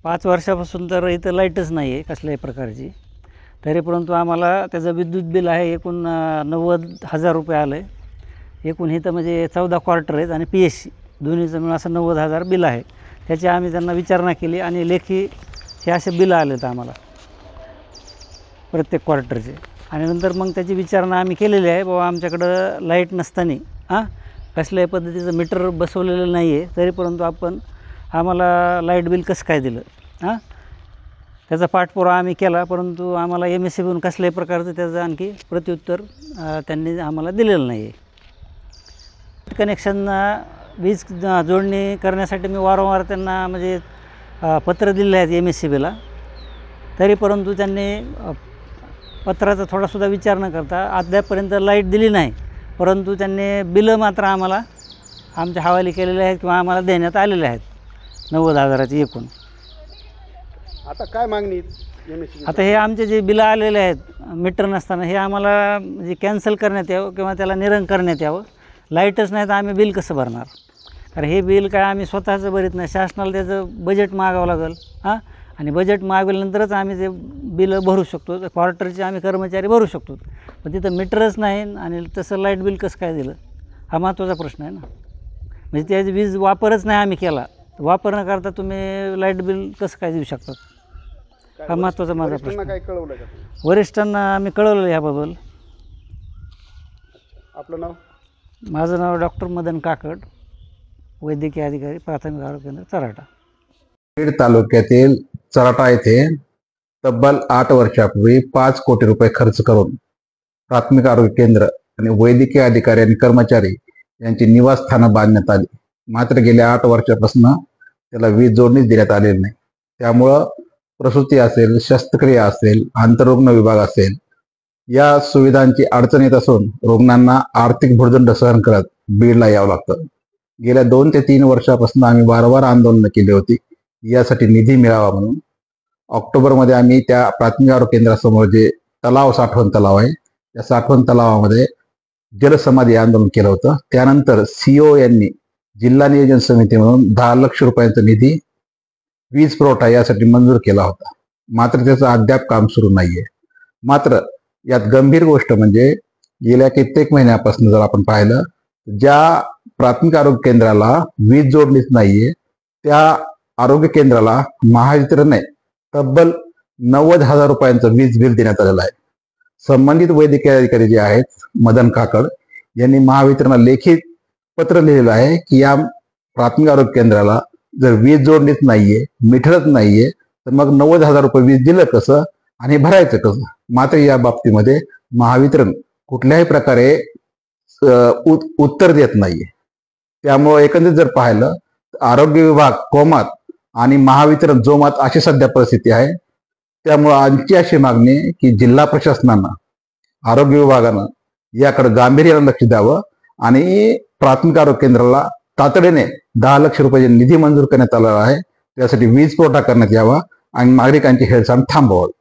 5 वर्षापासून तर इथं लाईटच नाही आहे कसल्याही प्रकारची. तरी परंतु आम्हाला त्याचं विद्युत बिल आहे एकूण 90,000 आलं आहे. एकूण इथं म्हणजे 14 क्वार्टर आहेत आणि PSC दोन्हीचं मिळून असं 90,000 बिल आहे. त्याची आम्ही त्यांना विचारणा केली आणि लेखी हे असे बिलं आलेत आम्हाला प्रत्येक क्वार्टरचे. आणि नंतर मग त्याची विचारणा आम्ही केलेली आहे. बाबा आमच्याकडं लाईट नसताना कसल्याही पद्धतीचं मीटर बसवलेलं नाही आहे, तरी परंतु आम्हाला लाईट बिल कसं काय दिलं. त्याचा पाठपुरावा आम्ही केला, परंतु आम्हाला MSEBीतून कसल्याही प्रकारचं त्याचं आणखी प्रत्युत्तर त्यांनी आम्हाला दिलेलं नाही आहे. कनेक्शन वीज जोडणी करण्यासाठी मी वारंवार त्यांना म्हणजे पत्र दिले आहेत MSEBीला. तरी परंतु त्यांनी पत्राचा थोडासुद्धा विचार न करता अद्यापपर्यंत लाईट दिली नाही. परंतु त्यांनी बिलं मात्र आम्हाला आमच्या हवाली केलेले आहेत किंवा आम्हाला देण्यात आलेले आहेत 90,000ची एकूण. आता काय मागणी MSEB? आता हे आमचे जे बिलं आलेले आहेत मीटर नसताना हे आम्हाला म्हणजे कॅन्सल करण्यात यावं किंवा त्याला निरंक करण्यात यावं. लाईटच नाही तर आम्ही बिल कसं भरणार? कारण हे बिल काय आम्ही स्वतःचं भरीत नाही, शासनाला त्याचं बजेट मागावं लागेल. आणि बजेट मागवल्यानंतरच आम्ही ते बिलं भरू शकतो. क्वार्टरचे आम्ही कर्मचारी भरू शकतो. पण तिथं मीटरच नाही आणि तसं लाईट बिल कसं काय दिलं, हा महत्त्वाचा प्रश्न आहे ना. म्हणजे त्याची वीज वापरच नाही आम्ही केला, वापर न करता तुम्ही लाईट बिल कसं काय देऊ शकतात, हा महत्त्वाचा माझा प्रश्न. काय कळवलं का? वरिष्ठांना आम्ही कळवलं याबद्दल. आपलं नाव? माझं नाव डॉक्टर मदन काकड, वैद्यकीय अधिकारी, प्राथमिक आरोग्य केंद्र, चराटा. बीड तालुक्यातील चराटा येथे तब्बल 8 वर्षापूर्वी 5 कोटी रुपये खर्च करून प्राथमिक आरोग्य केंद्र आणि वैद्यकीय अधिकारी आणि कर्मचारी यांची निवासस्थानं बांधण्यात आली. मात्र गेल्या 8 वर्षापासून त्याला वीज जोडणीच देण्यात आलेली नाही. त्यामुळं प्रसूती असेल, शस्त्रक्रिया असेल, आंतररुग्ण विभाग असेल, या सुविधांची अडचण येत असून रुग्णांना आर्थिक भुर्दंड सहन करत बीडला यावं लागतं. गेल्या 2 ते 3 वर्षापासून आम्ही वारंवार आंदोलन केली होती यासाठी निधी मिळावा म्हणून. ऑक्टोबरमध्ये आम्ही त्या प्राथमिक आरोग्य केंद्रासमोर जे साठवण तलाव आहे, त्या साठवण तलावामध्ये जलसमाधी आंदोलन केलं होतं. त्यानंतर CO यांनी जिल्हा नियोजन समिती म्हणून 10 लाख रुपयांचा निधी वीज पुरवठा यासाठी मंजूर केला होता. मात्र त्याचं अद्याप काम सुरू नाहीये. मात्र यात गंभीर गोष्ट म्हणजे गेल्या कित्येक महिन्यापासून जर आपण पाहिलं, ज्या प्राथमिक आरोग्य केंद्राला वीज जोडणीच नाहीये त्या आरोग्य केंद्राला महावितरणने तब्बल 90,000 रुपयांचं वीज बिल देण्यात आलेलं आहे. संबंधित वैद्यकीय अधिकारी जे आहेत मदन काकड यांनी महावितरणला लेखी पत्र लिहिलेलं आहे की या प्राथमिक आरोग्य केंद्राला जर वीज जोडणीच नाहीये, मीटरच नाहीये, तर मग 90,000 रुपये वीज दिलं कसं आणि भरायचं कसं? मात्र या बाबतीमध्ये महावितरण कुठल्याही प्रकारे उत्तर देत नाहीये. त्यामुळे एकंदरीत जर पाहिलं आरोग्य विभाग कोमात आणि महावितरण जोमात अशी सध्या परिस्थिती आहे. त्यामुळे आमची अशी मागणी की जिल्हा प्रशासनानं, आरोग्य विभागानं याकडे गांभीर्यानं लक्ष द्यावं आणि प्राथमिक आरोग्य केंद्राला तातडीने 10 लाख रुपये निधी मंजूर करण्यात आलेला आहे. त्यासाठी वीज पुरवठा करण्यात यावा आणि नागरिकांची हेळसांड थांबवावी.